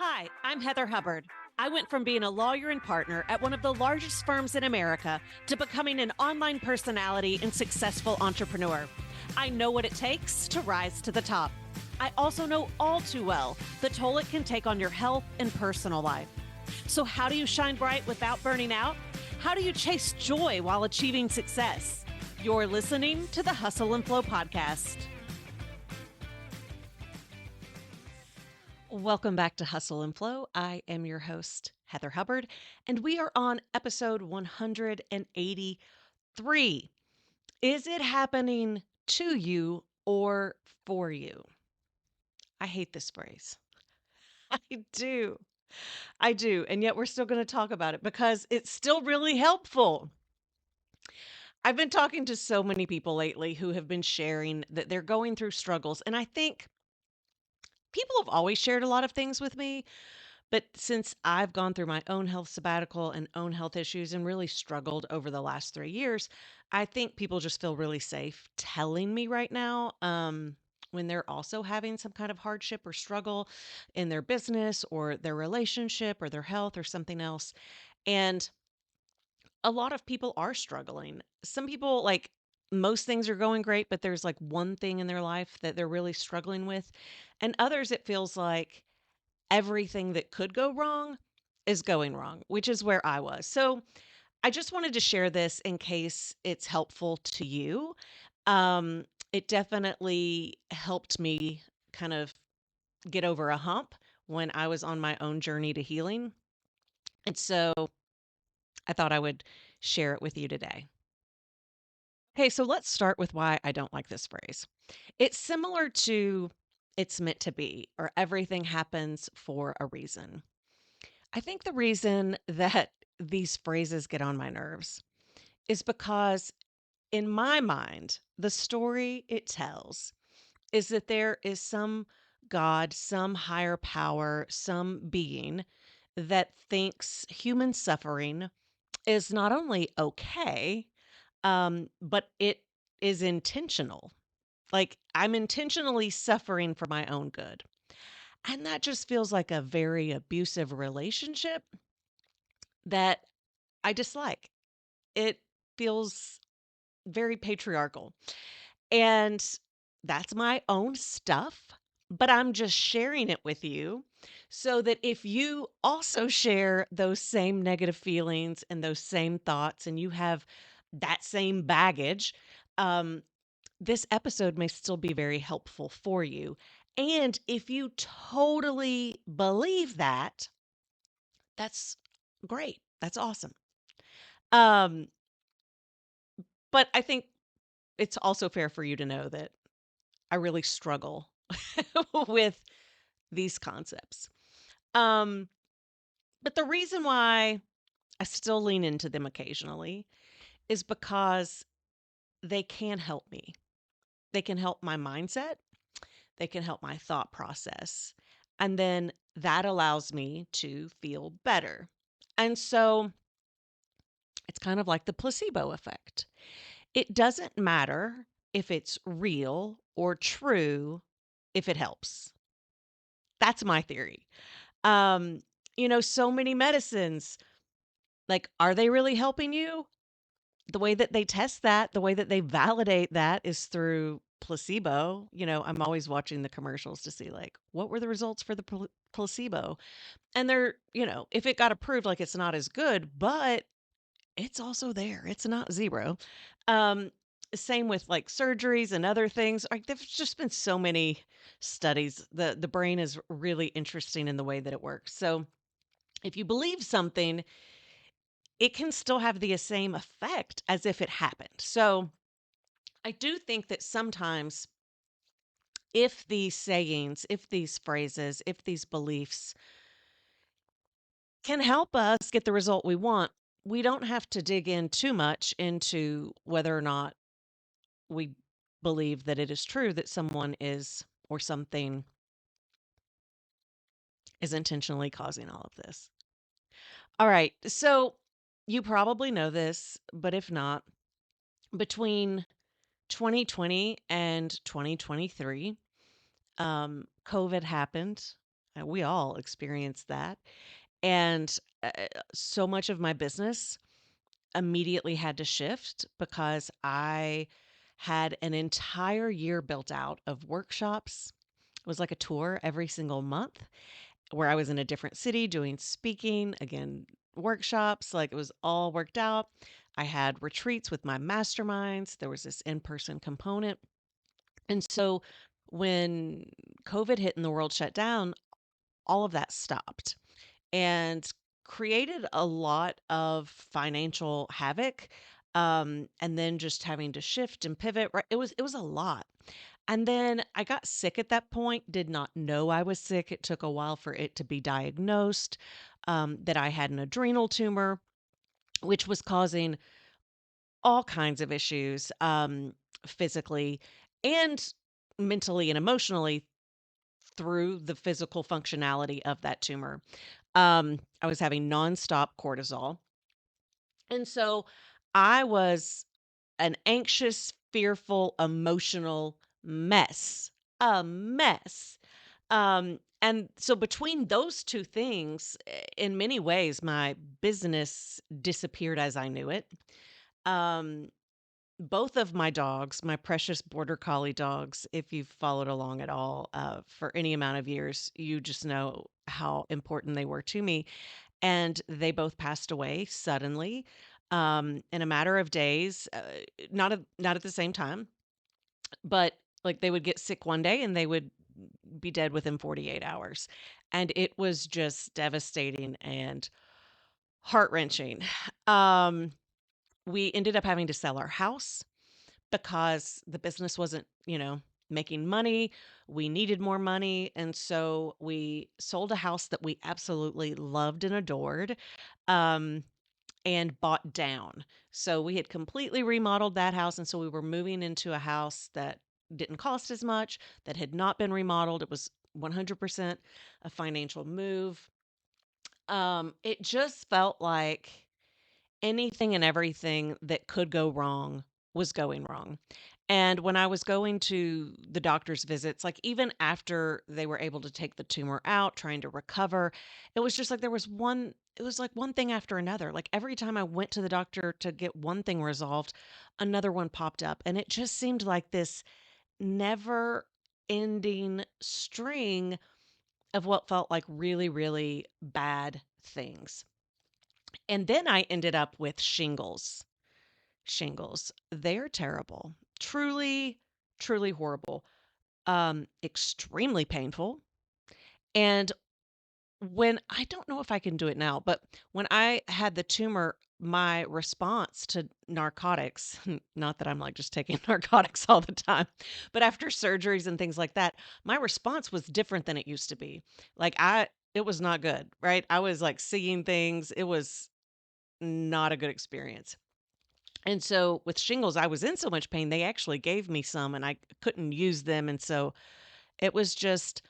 Hi, I'm Heather Hubbard. I went from being a lawyer and partner at one of the largest firms in America to becoming an online personality and successful entrepreneur. I know what it takes to rise to the top. I also know all too well the toll it can take on your health and personal life. So, how do you shine bright without burning out? How do you chase joy while achieving success? You're listening to the Hustle and Flow podcast. Welcome back to Hustle and Flow. I am your host, Heather Hubbard, and we are on episode 183. Is it happening to you or for you? I hate this phrase. I do. I do. And yet we're still going to talk about it because it's still really helpful. I've been talking to so many people lately who have been sharing that they're going through struggles. And I think people have always shared a lot of things with me. But since I've gone through my own health sabbatical and own health issues and really struggled over the last 3 years, I think people just feel really safe telling me right now when they're also having some kind of hardship or struggle in their business or their relationship or their health or something else. And a lot of people are struggling. Some people, like, most things are going great, but there's like one thing in their life that they're really struggling with. And others, it feels like everything that could go wrong is going wrong, which is where I was. So I just wanted to share this in case it's helpful to you. It definitely helped me kind of get over a hump when I was on my own journey to healing. And so I thought I would share it with you today. Okay, so let's start with why I don't like this phrase. It's similar to it's meant to be, or everything happens for a reason. I think the reason that these phrases get on my nerves is because, in my mind, the story it tells is that there is some God, some higher power, some being that thinks human suffering is not only okay, but it is intentional. Like, I'm intentionally suffering for my own good. And that just feels like a very abusive relationship that I dislike. It feels very patriarchal. And that's my own stuff, but I'm just sharing it with you so that if you also share those same negative feelings and those same thoughts and you have that same baggage, um, this episode may still be very helpful for you. And if you totally believe that, that's great. That's awesome. Um, but I think it's also fair for you to know that I really struggle with these concepts. Um, but the reason why I still lean into them occasionally is because they can help me. They can help my mindset, they can help my thought process. And then that allows me to feel better. And so it's kind of like the placebo effect. It doesn't matter if it's real or true if it helps. That's my theory. Um, so many medicines, like, are they really helping you? The way that they test that, the way that they validate that is through placebo. I'm always watching the commercials to see, like, what were the results for the placebo? And if it got approved, like, it's not as good, but it's also there. It's not zero. Um, Same with like surgeries and other things. Like, there's just been so many studies. The brain is really interesting in the way that it works. So if you believe something, it can still have the same effect as if it happened. So I do think that sometimes, if these sayings, if these phrases, if these beliefs can help us get the result we want, we don't have to dig in too much into whether or not we believe that it is true that someone is or something is intentionally causing all of this. All right. So you probably know this, but if not, between 2020 and 2023, COVID happened. We all experience that. And so much of my business immediately had to shift because I had an entire year built out of workshops. It was like a tour every single month where I was in a different city doing speaking, again, workshops, like it was all worked out. I had retreats with my masterminds. There was this in person component. And so when COVID hit and the world shut down, all of that stopped and created a lot of financial havoc. And then just having to shift and pivot, right? It was a lot. And then I got sick at that point, did not know I was sick. It took a while for it to be diagnosed, that I had an adrenal tumor, which was causing all kinds of issues, physically and mentally and emotionally through the physical functionality of that tumor. I was having nonstop cortisol. And so I was an anxious, fearful, emotional mess, a mess. And so between those two things, in many ways, my business disappeared as I knew it. Um, both of my dogs, my precious border collie dogs, if you've followed along at all for any amount of years, you just know how important they were to me. And they both passed away suddenly, in a matter of days, not at the same time, but like they would get sick one day and they would be dead within 48 hours. And it was just devastating and heart wrenching. Um, we ended up having to sell our house because the business wasn't, making money. We needed more money. And so we sold a house that we absolutely loved and adored. Um, and bought down. So we had completely remodeled that house. And so we were moving into a house that didn't cost as much, that had not been remodeled. It was 100% a financial move. It just felt like anything and everything that could go wrong was going wrong. And when I was going to the doctor's visits, like even after they were able to take the tumor out, trying to recover, it was just like it was like one thing after another. Like every time I went to the doctor to get one thing resolved, another one popped up. And it just seemed like this never ending string of what felt like really, really bad things. And then I ended up with shingles. Shingles. They're terrible. Truly, truly horrible. Extremely painful. And when I don't know if I can do it now, but when I had the tumor, my response to narcotics, not that I'm like just taking narcotics all the time, but after surgeries and things like that, my response was different than it used to be. Like it was not good, right? I was like seeing things. It was not a good experience. And so with shingles, I was in so much pain, they actually gave me some and I couldn't use them. And so it was just,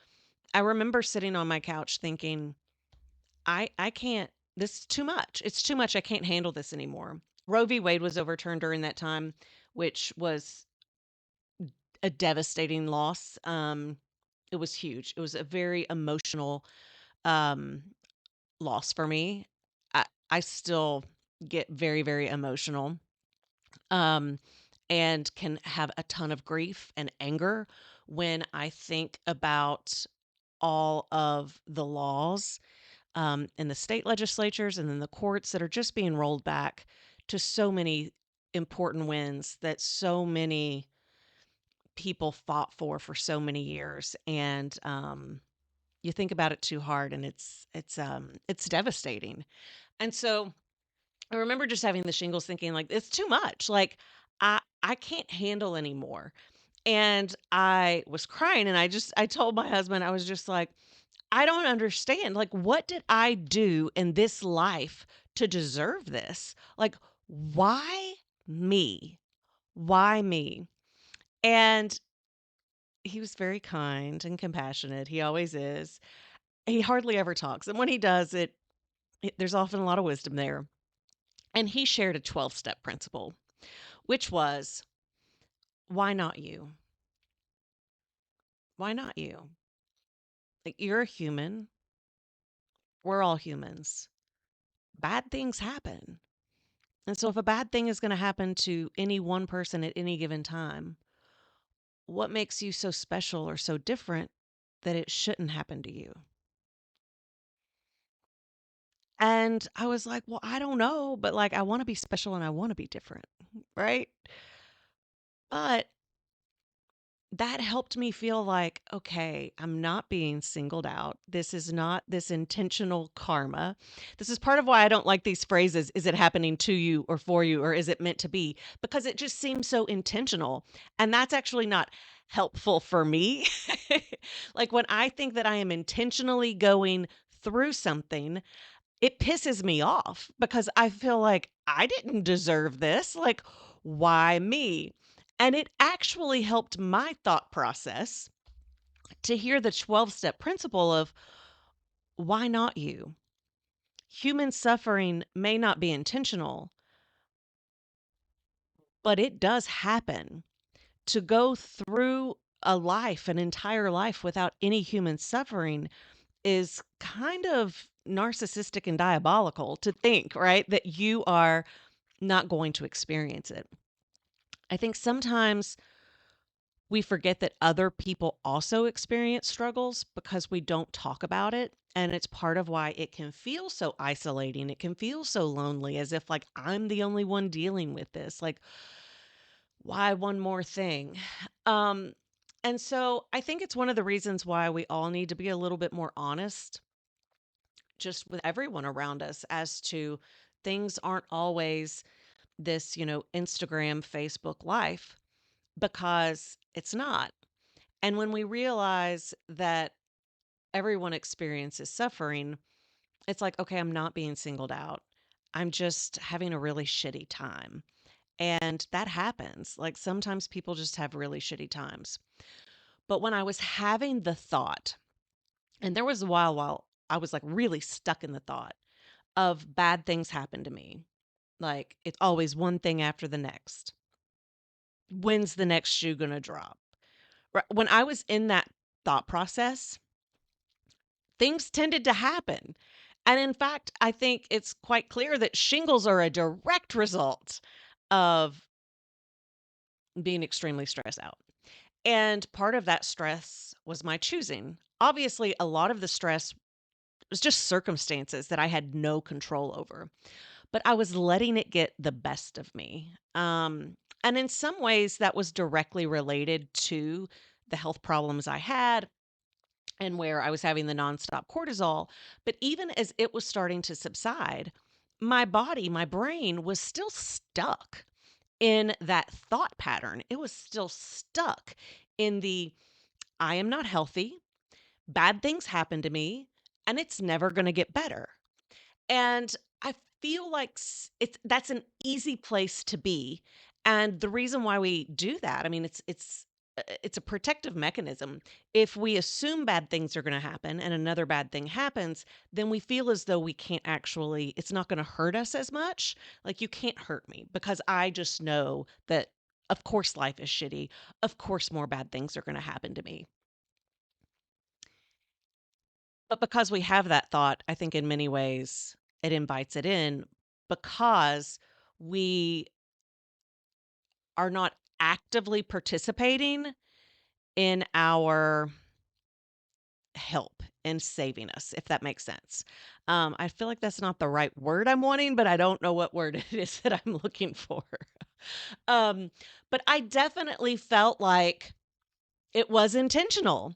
I remember sitting on my couch thinking, I can't, this is too much. It's too much. I can't handle this anymore. Roe v. Wade was overturned during that time, which was a devastating loss. It was huge. It was a very emotional um, loss for me. I still get very, very emotional, um, and can have a ton of grief and anger when I think about all of the laws, in the state legislatures and in the courts that are just being rolled back to so many important wins that so many people fought for so many years. And you think about it too hard, and it's devastating. And so I remember just having the shingles thinking like it's too much. Like I can't handle anymore. And I was crying and I told my husband, I was just like, I don't understand. Like what did I do in this life to deserve this? Like why me? Why me? And he was very kind and compassionate. He always is. He hardly ever talks. And when he does there's often a lot of wisdom there. And he shared a 12-step principle, which was, why not you? Why not you? Like, you're a human. We're all humans. Bad things happen. And so if a bad thing is going to happen to any one person at any given time, what makes you so special or so different that it shouldn't happen to you? And I was like, well, I don't know, but like, I want to be special and I want to be different. Right. But that helped me feel like, okay, I'm not being singled out. This is not this intentional karma. This is part of why I don't like these phrases. Is it happening to you or for you, or is it meant to be? Because it just seems so intentional. And that's actually not helpful for me. Like when I think that I am intentionally going through something, it pisses me off because I feel like I didn't deserve this. Like, why me? And it actually helped my thought process to hear the 12-step principle of why not you? Human suffering may not be intentional, but it does happen. To go through a life, an entire life without any human suffering is kind of narcissistic and diabolical to think, right? That you are not going to experience it. I think sometimes we forget that other people also experience struggles because we don't talk about it. And it's part of why it can feel so isolating. It can feel so lonely, as if like I'm the only one dealing with this. Like, why one more thing? Um, and so I think it's one of the reasons why we all need to be a little bit more honest just with everyone around us as to things aren't always this, Instagram, Facebook life because it's not. And when we realize that everyone experiences suffering, it's like, okay, I'm not being singled out. I'm just having a really shitty time. And that happens. Like sometimes people just have really shitty times. But when I was having the thought, and there was a while I was like really stuck in the thought of bad things happen to me. Like it's always one thing after the next. When's the next shoe going to drop? When I was in that thought process, things tended to happen. And in fact, I think it's quite clear that shingles are a direct result of being extremely stressed out. And part of that stress was my choosing. Obviously, a lot of the stress was just circumstances that I had no control over, but I was letting it get the best of me. And in some ways, that was directly related to the health problems I had and where I was having the nonstop cortisol. But even as it was starting to subside, my body, my brain was still stuck in that thought pattern. It was still stuck in the I am not healthy, bad things happen to me, and it's never going to get better. And I feel like it's that's an easy place to be. And the reason why we do that, I mean, it's a protective mechanism. If we assume bad things are going to happen and another bad thing happens, then we feel as though we can't actually, it's not going to hurt us as much. Like, you can't hurt me because I just know that, of course, life is shitty. Of course, more bad things are going to happen to me. But because we have that thought, I think in many ways it invites it in because we are not actively participating in our help in saving us, if that makes sense. I feel like that's not the right word I'm wanting, but I don't know what word it is that I'm looking for. Um, but I definitely felt like it was intentional.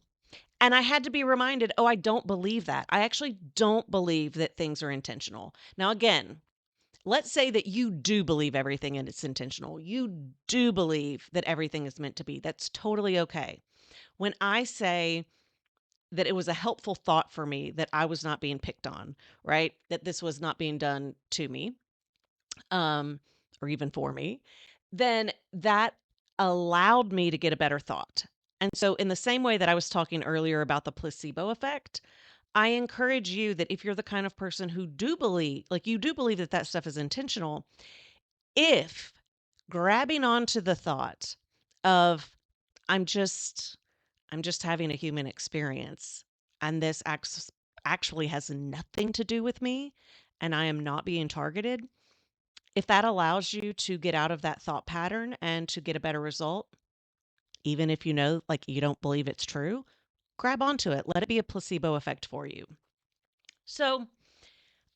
And I had to be reminded, oh, I don't believe that. I actually don't believe that things are intentional. Now, again, let's say that you do believe everything and it's intentional. You do believe that everything is meant to be. That's totally okay. When I say that it was a helpful thought for me that I was not being picked on, right? That this was not being done to me, um, or even for me, then that allowed me to get a better thought. And so, in the same way that I was talking earlier about the placebo effect, I encourage you that if you're the kind of person who do believe, like you do believe that that stuff is intentional, if grabbing onto the thought of I'm just I'm just having a human experience. and this actually has nothing to do with me, and I am not being targeted. If that allows you to get out of that thought pattern and to get a better result, even if you know, like, you don't believe it's true, grab onto it. Let it be a placebo effect for you. So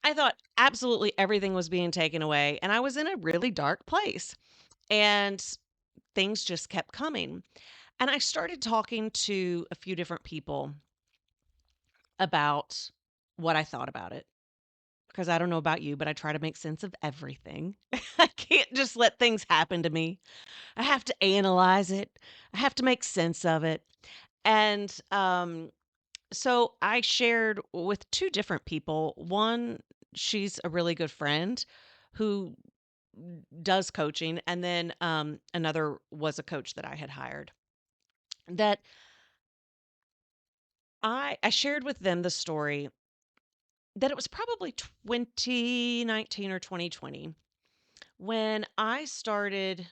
I thought absolutely everything was being taken away, and I was in a really dark place, and things just kept coming. And I started talking to a few different people about what I thought about it. Because I don't know about you, but I try to make sense of everything. I can't just let things happen to me. I have to analyze it. I have to make sense of it. And so I shared with two different people. One, she's a really good friend who does coaching, and then another was a coach that I had hired. That I shared with them the story that it was probably 2019 or 2020 when I started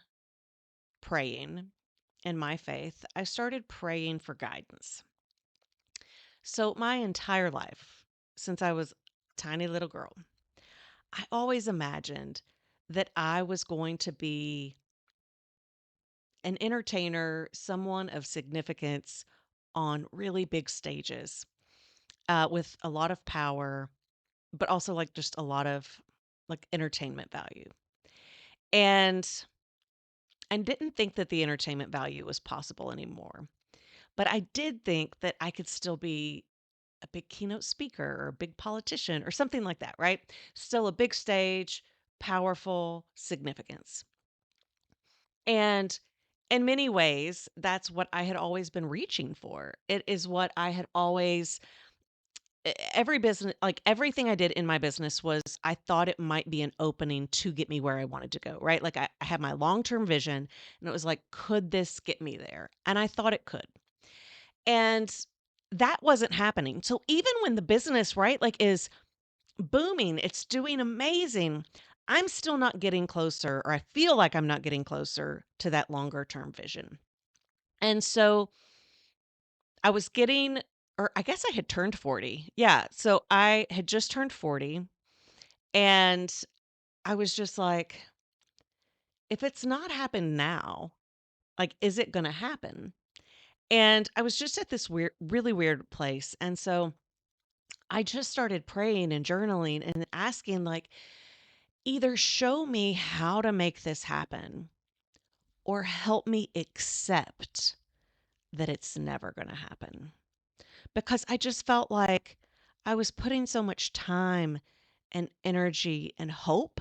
praying in my faith. I started praying for guidance. So my entire life, since I was a tiny little girl, I always imagined that I was going to be an entertainer, someone of significance on really big stages, with a lot of power, but also like just a lot of like entertainment value. And I didn't think that the entertainment value was possible anymore. But I did think that I could still be a big keynote speaker or a big politician or something like that, right? Still a big stage, powerful significance. And in many ways, that's what I had always been reaching for. It is what I had always, every business, like everything I did in my business was I thought it might be an opening to get me where I wanted to go, right? Like I had my long term vision and it was like, could this get me there? And I thought it could. And that wasn't happening. So even when the business, right, like is booming, it's doing amazing, I'm still not getting closer, or I feel like I'm not getting closer to that longer term vision. And so I was getting, or I guess I had turned 40. Yeah. So I had just turned 40 and I was just like, if it's not happened now, like, is it going to happen? And I was just at this weird, really weird place. And so I just started praying and journaling and asking, like, either show me how to make this happen or help me accept that it's never going to happen. Because I just felt like I was putting so much time and energy and hope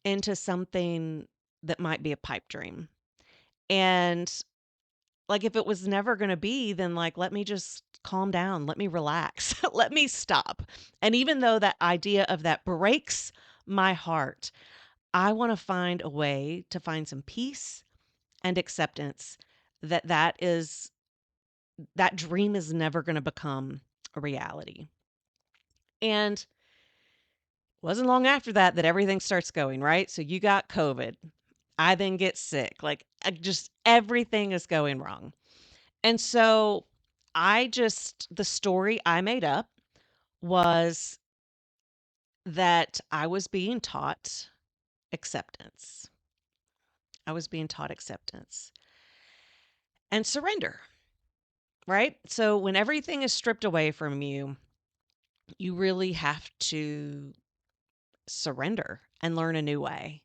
into something that might be a pipe dream. And like, if it was never going to be, then like, let me just calm down, let me relax, let me stop. And even though that idea of that breaks my heart, I want to find a way to find some peace and acceptance that that dream is never going to become a reality. And wasn't long after that that everything starts going, right? So you got COVID. I then get sick. Like, just everything is going wrong. And so the story I made up was that I was being taught acceptance. I was being taught acceptance and surrender, right? So when everything is stripped away from you, you really have to surrender and learn a new way.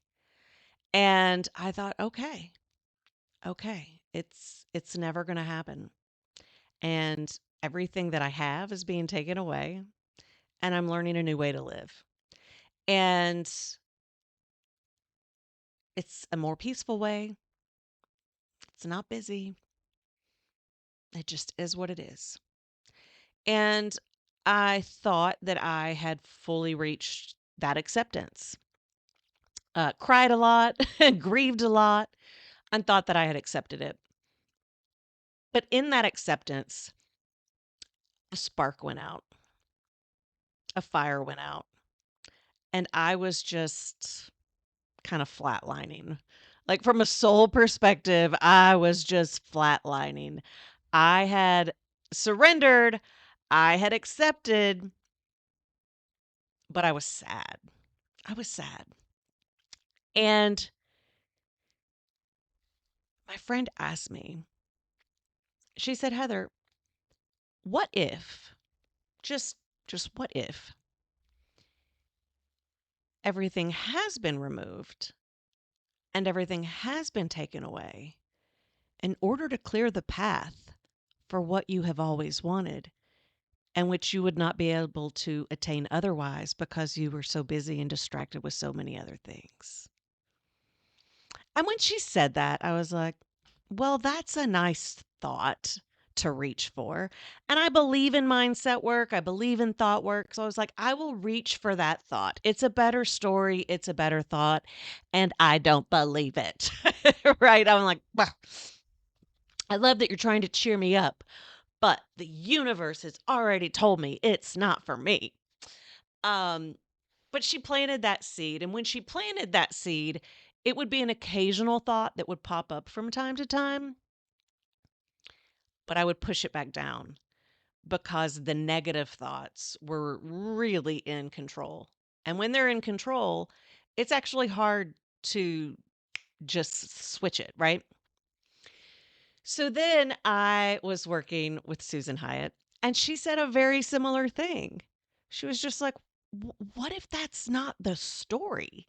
And I thought, okay, it's never going to happen. And everything that I have is being taken away, and I'm learning a new way to live. And it's a more peaceful way. It's not busy. It just is what it is. And I thought that I had fully reached that acceptance. Cried a lot, grieved a lot, and thought that I had accepted it. But in that acceptance, a spark went out, a fire went out, and I was just kind of flatlining. Like, from a soul perspective, I was just flatlining. I had surrendered. I had accepted, but I was sad. I was sad. And my friend asked me, she said, Heather, what if, just, just what if everything has been removed and everything has been taken away in order to clear the path for what you have always wanted and which you would not be able to attain otherwise because you were so busy and distracted with so many other things. And when she said that, I was like, well, that's a nice thought to reach for. And I believe in mindset work, I believe in thought work. So I was like, I will reach for that thought. It's a better story, it's a better thought, and I don't believe it. Right? I'm like, well, I love that you're trying to cheer me up, but the universe has already told me it's not for me. Um, but she planted that seed. And when she planted that seed, it would be an occasional thought that would pop up from time to time, but I would push it back down because the negative thoughts were really in control. And when they're in control, it's actually hard to just switch it, right? So then I was working with Susan Hyatt, and she said a very similar thing. She was just like, what if that's not the story?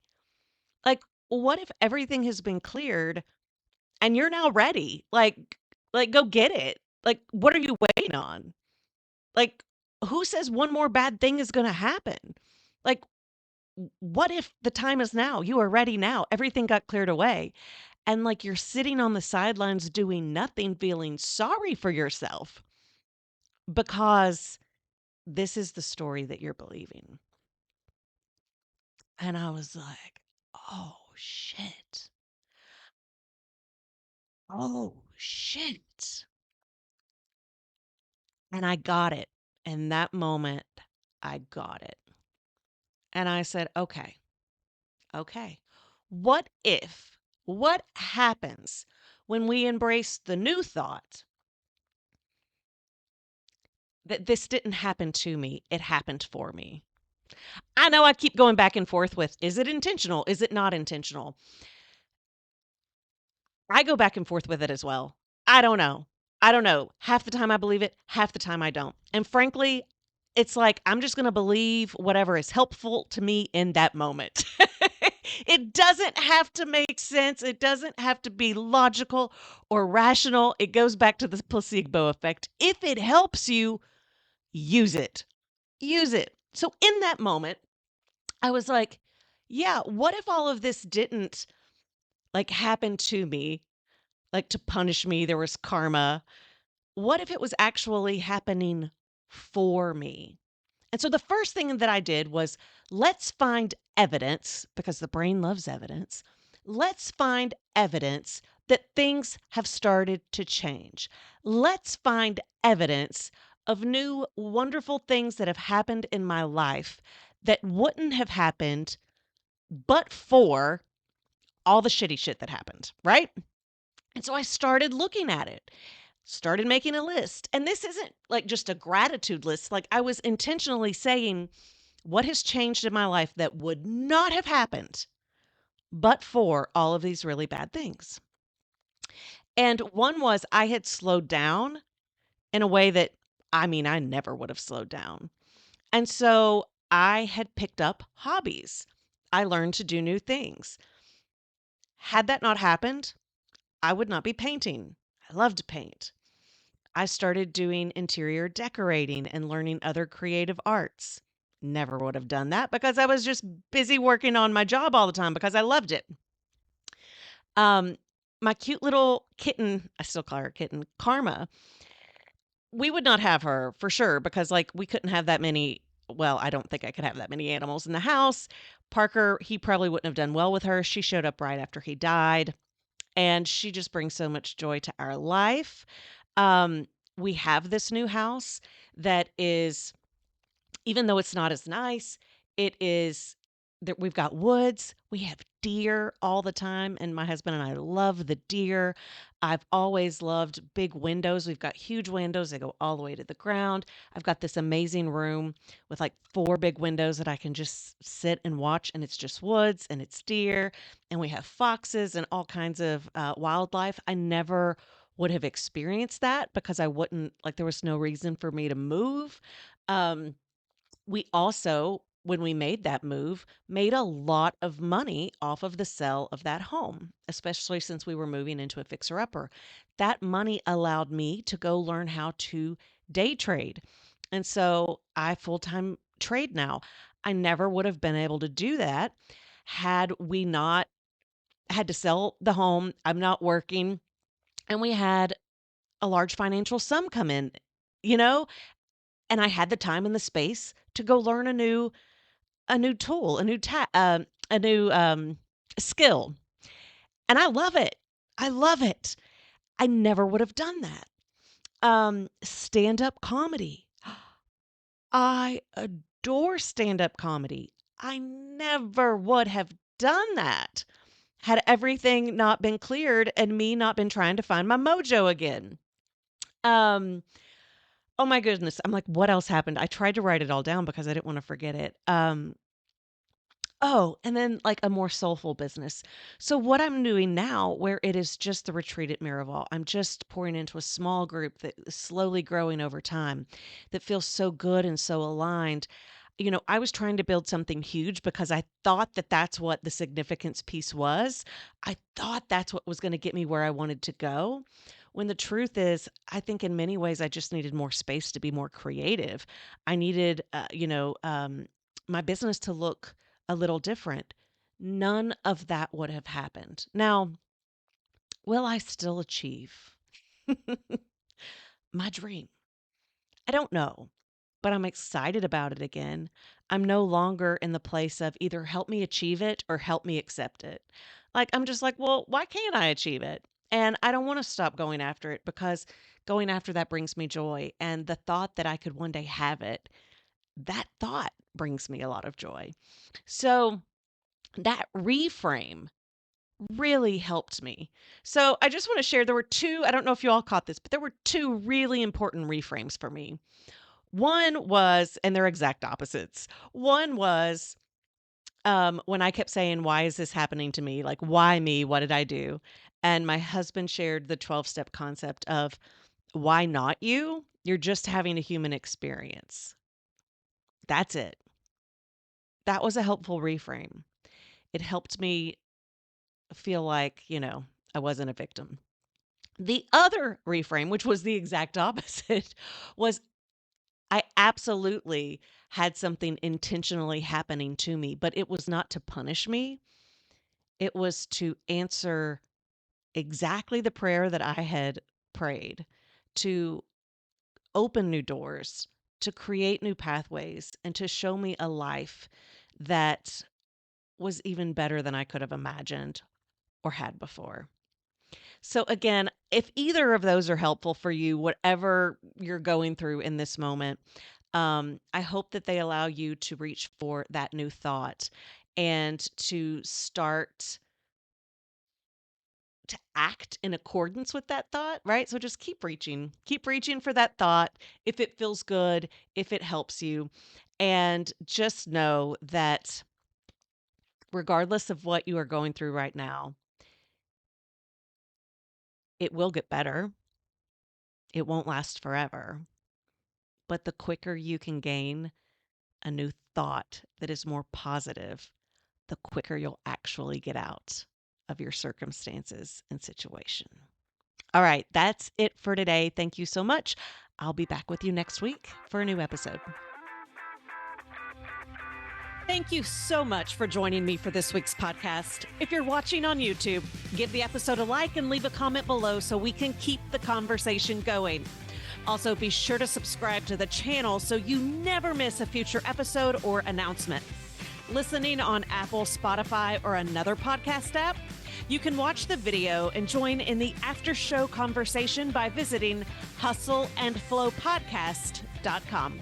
Like, what if everything has been cleared and you're now ready? Like go get it. Like, what are you waiting on? Like, who says one more bad thing is going to happen? Like, what if the time is now? You are ready now. Everything got cleared away. And like you're sitting on the sidelines doing nothing, feeling sorry for yourself because this is the story that you're believing. And I was like, oh shit. Oh shit. And I got it. In that moment, I got it. And I said, okay, okay. What happens when we embrace the new thought that this didn't happen to me, it happened for me? I know I keep going back and forth with, is it intentional? Is it not intentional? I go back and forth with it as well. I don't know. I don't know. Half the time I believe it, half the time I don't. And frankly, it's like I'm just going to believe whatever is helpful to me in that moment. It doesn't have to make sense. It doesn't have to be logical or rational. It goes back to the placebo effect. If it helps you, use it. Use it. So in that moment, I was like, yeah, what if all of this didn't like happen to me, like to punish me? There was karma. What if it was actually happening for me? And so the first thing that I did was let's find evidence, because the brain loves evidence. Let's find evidence that things have started to change. Let's find evidence of new wonderful things that have happened in my life that wouldn't have happened but for all the shitty shit that happened, right? And so I started looking at it, started making a list. And this isn't like just a gratitude list. Like I was intentionally saying, what has changed in my life that would not have happened but for all of these really bad things? And one was I had slowed down in a way that, I mean, I never would have slowed down. And so I had picked up hobbies. I learned to do new things. Had that not happened, I would not be painting. I love to paint. I started doing interior decorating and learning other creative arts. Never would have done that because I was just busy working on my job all the time because I loved it. Um, my cute little kitten, I still call her kitten, Karma, we would not have her for sure because like we couldn't have that many. Well, I don't think I could have that many animals in the house. Parker, he probably wouldn't have done well with her. She showed up right after he died, and she just brings so much joy to our life. Um, we have this new house that is, even though it's not as nice, it is that we've got woods, we have deer all the time, and my husband and I love the deer. I've always loved big windows. We've got huge windows. They go all the way to the ground. I've got this amazing room with like 4 big windows that I can just sit and watch, and it's just woods and it's deer, and we have foxes and all kinds of wildlife. I never would have experienced that because I wouldn't like there was no reason for me to move. Um, we also, when we made that move, made a lot of money off of the sale of that home, especially since we were moving into a fixer-upper. That money allowed me to go learn how to day trade. And so I full-time trade now. I never would have been able to do that had we not had to sell the home. I'm not working, and we had a large financial sum come in, you know, and I had the time and the space to go learn a new tool, a new skill. And I love it. I love it. I never would have done that. Stand-up comedy. I adore stand-up comedy. I never would have done that had everything not been cleared and me not been trying to find my mojo again. Um, oh my goodness. I'm like, what else happened? I tried to write it all down because I didn't want to forget it. Oh, and then like a more soulful business. So what I'm doing now, where it is just the retreat at Miraval, I'm just pouring into a small group that is slowly growing over time, that feels so good and so aligned. I was trying to build something huge because I thought that that's what the significance piece was. I thought that's what was going to get me where I wanted to go. When the truth is, I think in many ways I just needed more space to be more creative. I needed, my business to look a little different. None of that would have happened. Now, will I still achieve my dream? I don't know, but I'm excited about it again. I'm no longer in the place of either help me achieve it or help me accept it. Like, I'm just like, well, why can't I achieve it? And I don't want to stop going after it because going after that brings me joy. And the thought that I could one day have it, that thought brings me a lot of joy. So that reframe really helped me. So I just want to share there were two, I don't know if you all caught this, but there were two really important reframes for me. One was, and they're exact opposites. One was when I kept saying, why is this happening to me? Like, why me? What did I do? And my husband shared the 12-step concept of why not you? You're just having a human experience. That's it. That was a helpful reframe. It helped me feel like, I wasn't a victim. The other reframe, which was the exact opposite, was I absolutely had something intentionally happening to me, but it was not to punish me. It was to answer exactly the prayer that I had prayed, to open new doors, to create new pathways, and to show me a life that was even better than I could have imagined or had before. So again, if either of those are helpful for you, whatever you're going through in this moment, I hope that they allow you to reach for that new thought and to start to act in accordance with that thought, right? So just keep reaching for that thought if it feels good, if it helps you. And just know that regardless of what you are going through right now, it will get better. It won't last forever. But the quicker you can gain a new thought that is more positive, the quicker you'll actually get out of your circumstances and situation. All right, that's it for today. Thank you so much. I'll be back with you next week for a new episode. Thank you so much for joining me for this week's podcast. If you're watching on YouTube, give the episode a like and leave a comment below so we can keep the conversation going. Also, be sure to subscribe to the channel so you never miss a future episode or announcement. Listening on Apple, Spotify, or another podcast app, you can watch the video and join in the after-show conversation by visiting hustleandflowpodcast.com.